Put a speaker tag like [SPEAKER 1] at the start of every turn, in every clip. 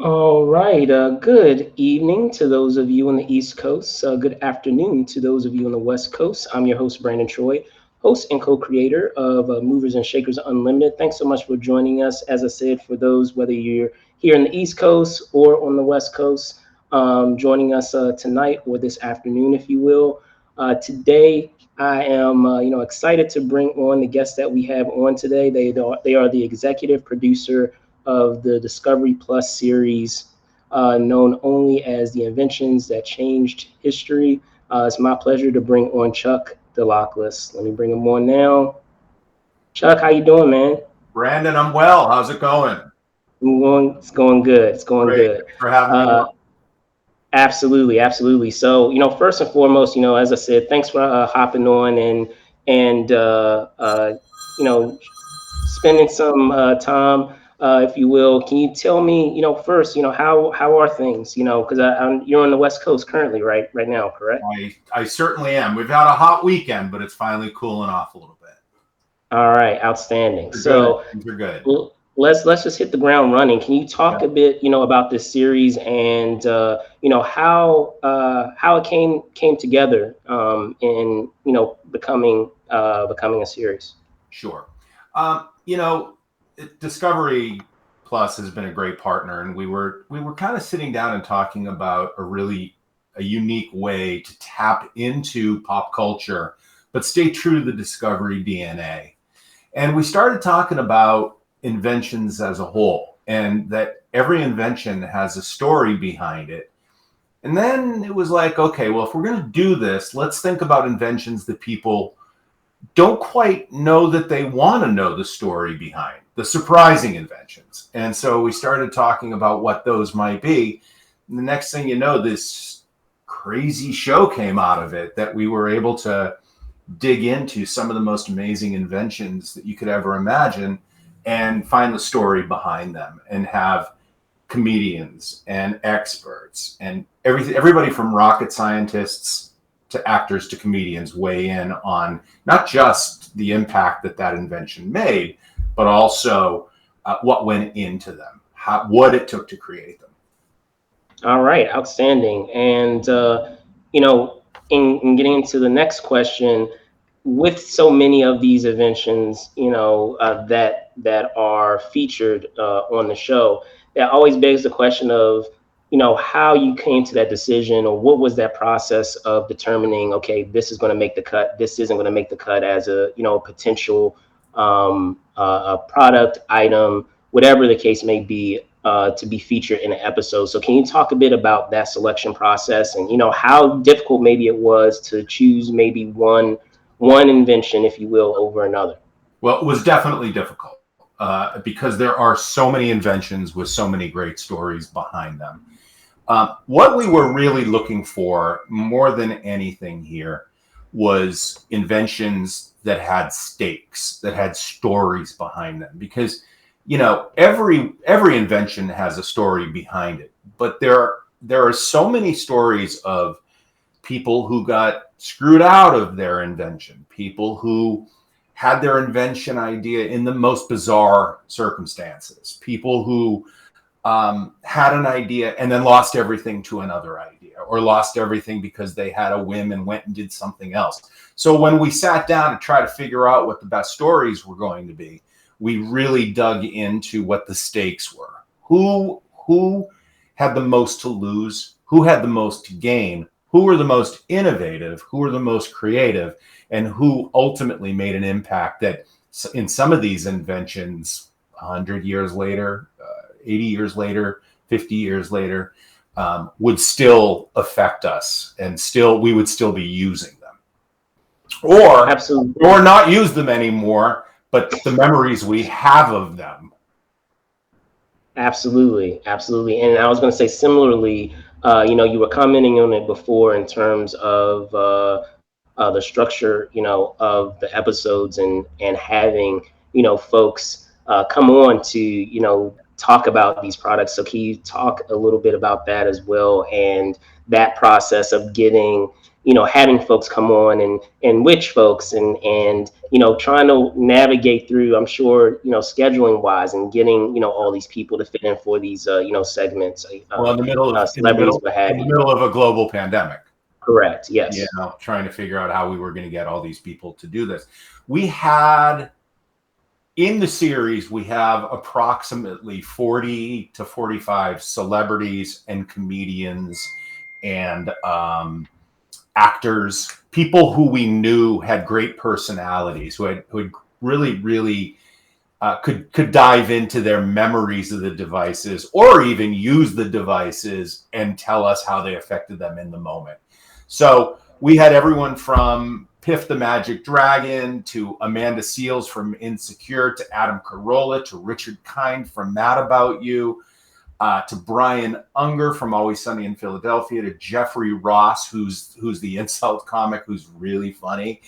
[SPEAKER 1] All right. Good evening to those of you on the East Coast. Good afternoon to those of you on the West Coast. I'm your host, Brandon Troy, host and co creator of Movers and Shakers Unlimited. Thanks so much for joining us. As I said, for those, whether you're here in the East Coast or on the West Coast, joining us tonight or this afternoon, if you will. Today, I am, excited to bring on the guests that we have on today. They are the executive producer of the Discovery Plus series, known only as the Inventions that changed history. It's my pleasure to bring on Chuck Dalaklis. Let me bring him on now. Chuck, how you doing, man?
[SPEAKER 2] Brandon, I'm well. How's it going?
[SPEAKER 1] It's going good. It's going
[SPEAKER 2] Great.
[SPEAKER 1] good.
[SPEAKER 2] Thanks for having me
[SPEAKER 1] Uh,
[SPEAKER 2] on.
[SPEAKER 1] Absolutely, absolutely. So, first and foremost, as I said, thanks for hopping on and spending some time, if you will. Can you tell me, first, how are things? Because you're on the West Coast currently, right now, correct?
[SPEAKER 2] I certainly am. We've had a hot weekend, but it's finally cooling off a little bit.
[SPEAKER 1] All right, outstanding.
[SPEAKER 2] They're good.
[SPEAKER 1] So
[SPEAKER 2] Things are good.
[SPEAKER 1] let's just hit the ground running. Can you talk
[SPEAKER 2] Yeah.
[SPEAKER 1] a bit, about this series and how it came together in becoming a series?
[SPEAKER 2] Sure. You know, Discovery Plus has been a great partner, and we were kind of sitting down and talking about a unique way to tap into pop culture, but stay true to the Discovery DNA. And we started talking about inventions as a whole, and that every invention has a story behind it. And then it was like, okay, well, if we're going to do this, let's think about inventions that people don't quite know that they want to know the story behind, the surprising inventions. And so we started talking about what those might be. And the next thing you know, this crazy show came out of it that we were able to dig into some of the most amazing inventions that you could ever imagine and find the story behind them and have comedians and experts and everybody from rocket scientists to actors to comedians weigh in on not just the impact that invention made, but also what went into them, what it took to create them.
[SPEAKER 1] All right, outstanding. And you know, in getting into the next question, with so many of these inventions, that are featured on the show, that always begs the question of, how you came to that decision, or what was that process of determining, okay, this is going to make the cut, this isn't going to make the cut as a, potential a product item, whatever the case may be, to be featured in an episode. So can you talk a bit about that selection process and how difficult maybe it was to choose maybe one invention, if you will, over another?
[SPEAKER 2] Well, it was definitely difficult because there are so many inventions with so many great stories behind them. What we were really looking for more than anything here was inventions that had stakes, that had stories behind them. Because every invention has a story behind it, but there are so many stories of people who got screwed out of their invention, people who had their invention idea in the most bizarre circumstances, people who had an idea and then lost everything to another idea, or lost everything because they had a whim and went and did something else. So when we sat down to try to figure out what the best stories were going to be, we really dug into what the stakes were. Who had the most to lose? Who had the most to gain? Who were the most innovative? Who were the most creative? And who ultimately made an impact that in some of these inventions, 100 years later, 80 years later, 50 years later, would still affect us, and we would still be using them,
[SPEAKER 1] Absolutely.
[SPEAKER 2] or not use them anymore, but the memories we have of them.
[SPEAKER 1] Absolutely, absolutely. And I was going to say similarly, you were commenting on it before in terms of the structure, of the episodes and having, folks come on to, talk about these products. So can you talk a little bit about that as well, and that process of getting, having folks come on and which folks and trying to navigate through, I'm sure, scheduling wise and getting, all these people to fit in for these, segments,
[SPEAKER 2] Well,
[SPEAKER 1] celebrities, what have
[SPEAKER 2] in the
[SPEAKER 1] you.
[SPEAKER 2] middle of a global pandemic,
[SPEAKER 1] Correct. Yes.
[SPEAKER 2] trying to figure out how we were going to get all these people to do this. We had in the series, we have approximately 40 to 45 celebrities and comedians and actors, people who we knew had great personalities, who had really could dive into their memories of the devices or even use the devices and tell us how they affected them in the moment. So we had everyone from Piff the Magic Dragon to Amanda Seales from Insecure to Adam Carolla to Richard Kind from Mad About You to Brian Unger from Always Sunny in Philadelphia to Jeffrey Ross, who's the insult comic, who's really funny,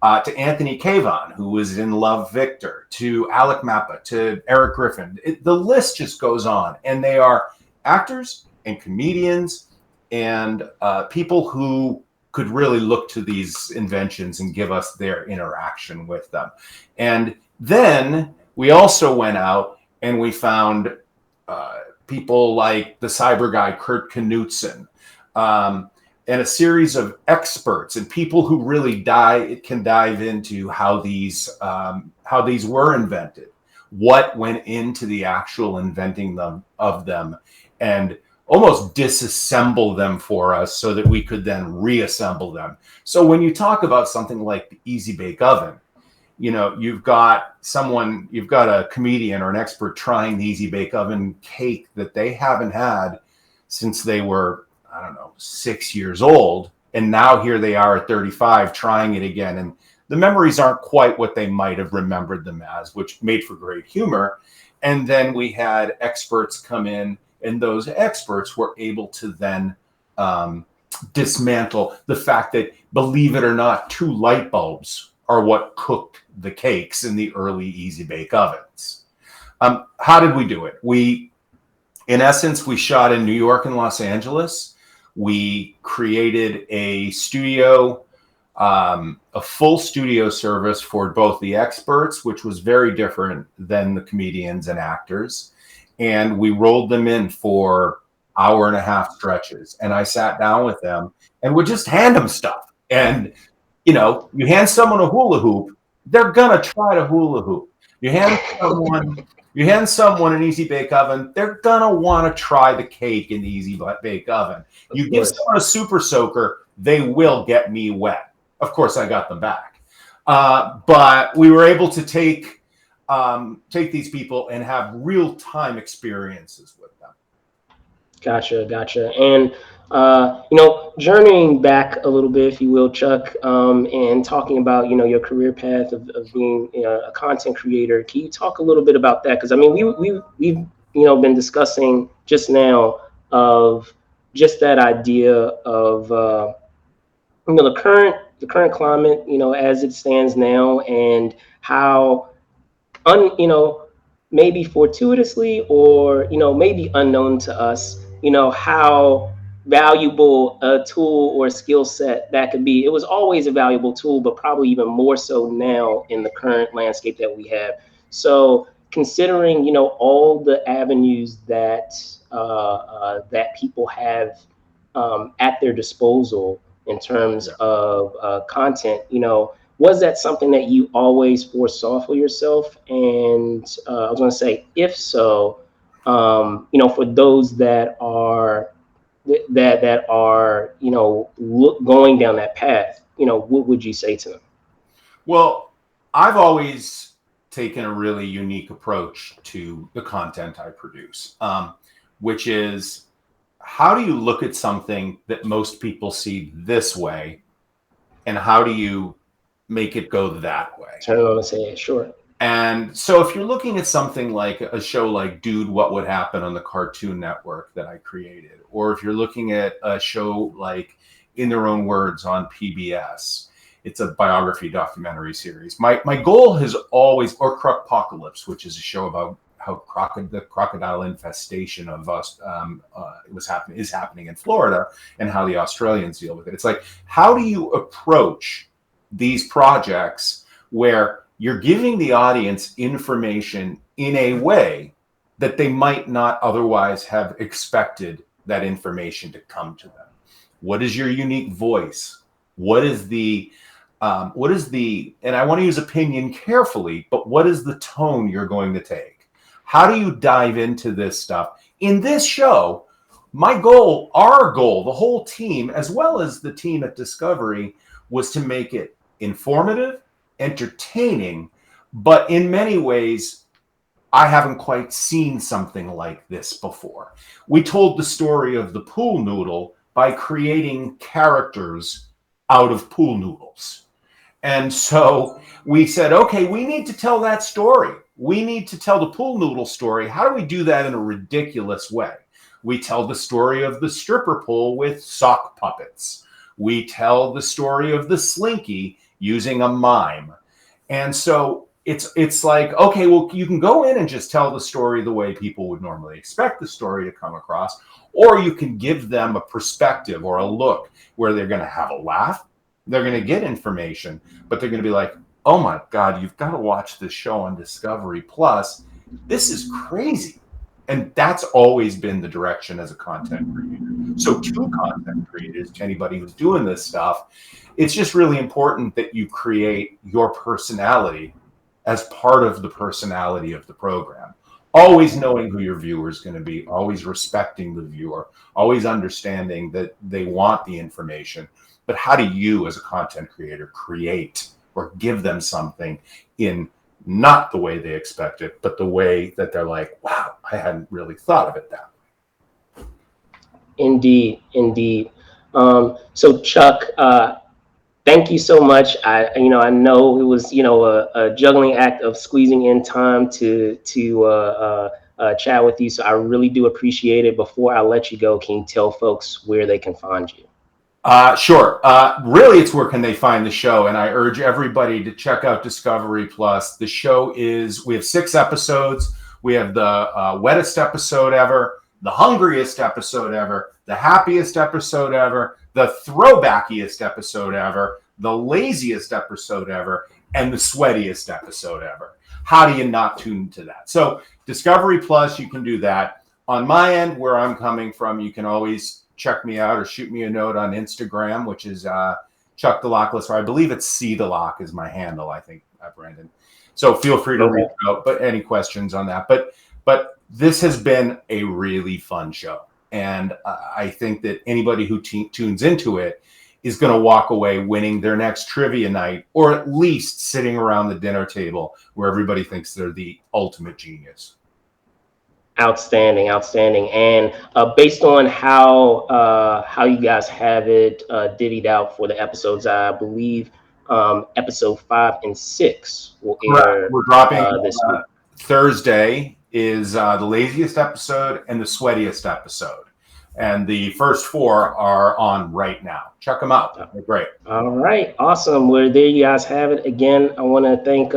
[SPEAKER 2] to Anthony Cavon, who was in Love Victor, to Alec Mappa, to Eric Griffin. The list just goes on. And they are actors and comedians and people who could really look to these inventions and give us their interaction with them. And then we also went out and we found people like the cyber guy, Kurt Knudsen, and a series of experts and people who really can dive into how these were invented, what went into the actual inventing of them, and almost disassemble them for us so that we could then reassemble them. So when you talk about something like the Easy Bake Oven, you've got a comedian or an expert trying the Easy Bake Oven cake that they haven't had since they were, I don't know, 6 years old. And now here they are at 35 trying it again. And the memories aren't quite what they might have remembered them as, which made for great humor. And then we had experts come in, and those experts were able to then dismantle the fact that, believe it or not, 2 light bulbs are what cooked the cakes in the early Easy Bake Ovens. How did we do it? In essence, we shot in New York and Los Angeles. We created a studio, a full studio service for both the experts, which was very different than the comedians and actors. And we rolled them in for hour-and-a-half stretches. And I sat down with them and would just hand them stuff. And, you hand someone a hula hoop, they're going to try to hula hoop. You hand someone an Easy Bake Oven, they're going to want to try the cake in the Easy Bake Oven. You give someone a super soaker, they will get me wet. Of course, I got them back. But we were able to take these people and have real-time experiences with them.
[SPEAKER 1] Gotcha. And, journeying back a little bit, if you will, Chuck, and talking about, your career path of being a content creator, can you talk a little bit about that? Because, I mean, we've been discussing just now of just that idea of, the current climate, as it stands now, and how, maybe fortuitously or maybe unknown to us, how valuable a tool or skill set that could be. It was always a valuable tool, but probably even more so now in the current landscape that we have. So considering all the avenues that that people have at their disposal in terms of content, was that something that you always foresaw for yourself? And I was going to say, if so, for those that are going down that path, what would you say to them?
[SPEAKER 2] Well, I've always taken a really unique approach to the content I produce, which is, how do you look at something that most people see this way, and how do you make it go that way?
[SPEAKER 1] Turn it on and say it, sure.
[SPEAKER 2] And so if you're looking at something like a show like Dude, What Would Happen on the Cartoon Network that I created, or if you're looking at a show like In Their Own Words on PBS, it's a biography documentary series. My goal has always, or Crukpocalypse, which is a show about the crocodile infestation of us is happening in Florida, and how the Australians deal with it. It's like, how do you approach these projects where you're giving the audience information in a way that they might not otherwise have expected that information to come to them? What is your unique voice? What is the, and I want to use opinion carefully, but what is the tone you're going to take? How do you dive into this stuff? In this show, my goal, our goal, the whole team, as well as the team at Discovery, was to make it informative, entertaining, but in many ways, I haven't quite seen something like this before. We told the story of the pool noodle by creating characters out of pool noodles. And so we said, okay, we need to tell that story. We need to tell the pool noodle story. How do we do that in a ridiculous way? We tell the story of the stripper pole with sock puppets. We tell the story of the slinky using a mime. And so it's like, okay, well, you can go in and just tell the story the way people would normally expect the story to come across, or you can give them a perspective or a look where they're going to have a laugh, they're going to get information, but they're going to be like, oh my God, you've got to watch this show on Discovery Plus. This is crazy. And that's always been the direction as a content creator. So to content creators, to anybody who's doing this stuff, it's just really important that you create your personality as part of the personality of the program. Always knowing who your viewer is going to be, always respecting the viewer, always understanding that they want the information. But how do you, as a content creator, create or give them something in not the way they expect it, but the way that they're like, wow, I hadn't really thought of it that way.
[SPEAKER 1] Indeed, indeed. So Chuck, thank you so much. I know it was, a juggling act of squeezing in time to chat with you. So I really do appreciate it. Before I let you go, can you tell folks where they can find you?
[SPEAKER 2] Sure. Really, it's where can they find the show? And I urge everybody to check out Discovery Plus. The show we have 6 episodes. We have the wettest episode ever, the hungriest episode ever, the happiest episode ever, the throwbackiest episode ever, the laziest episode ever, and the sweatiest episode ever. How do you not tune to that? So Discovery Plus, you can do that. On my end, where I'm coming from, you can always check me out or shoot me a note on Instagram, which is Chuck Dalaklis, or I believe it's C Dalak is my handle, I think, Brandon. So feel free to reach out, but any questions on that. But this has been a really fun show. And I think that anybody who tunes into it is going to walk away winning their next trivia night, or at least sitting around the dinner table where everybody thinks they're the ultimate genius.
[SPEAKER 1] Outstanding. And based on how you guys have it divvied out for the episodes, I believe episode 5 and 6 will air.
[SPEAKER 2] We're dropping
[SPEAKER 1] this week.
[SPEAKER 2] Thursday is the laziest episode and the sweatiest episode. And the first 4 are on right now. Check them out. They're great.
[SPEAKER 1] All right. Awesome. Well, there you guys have it. Again, I want to thank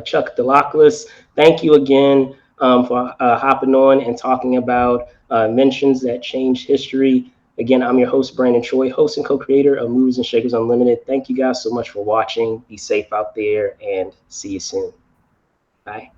[SPEAKER 1] Chuck Dalaklis. Thank you again for hopping on and talking about inventions that changed history. Again, I'm your host, Brandon Choi, host and co-creator of Movers and Shakers Unlimited. Thank you guys so much for watching. Be safe out there and see you soon. Bye.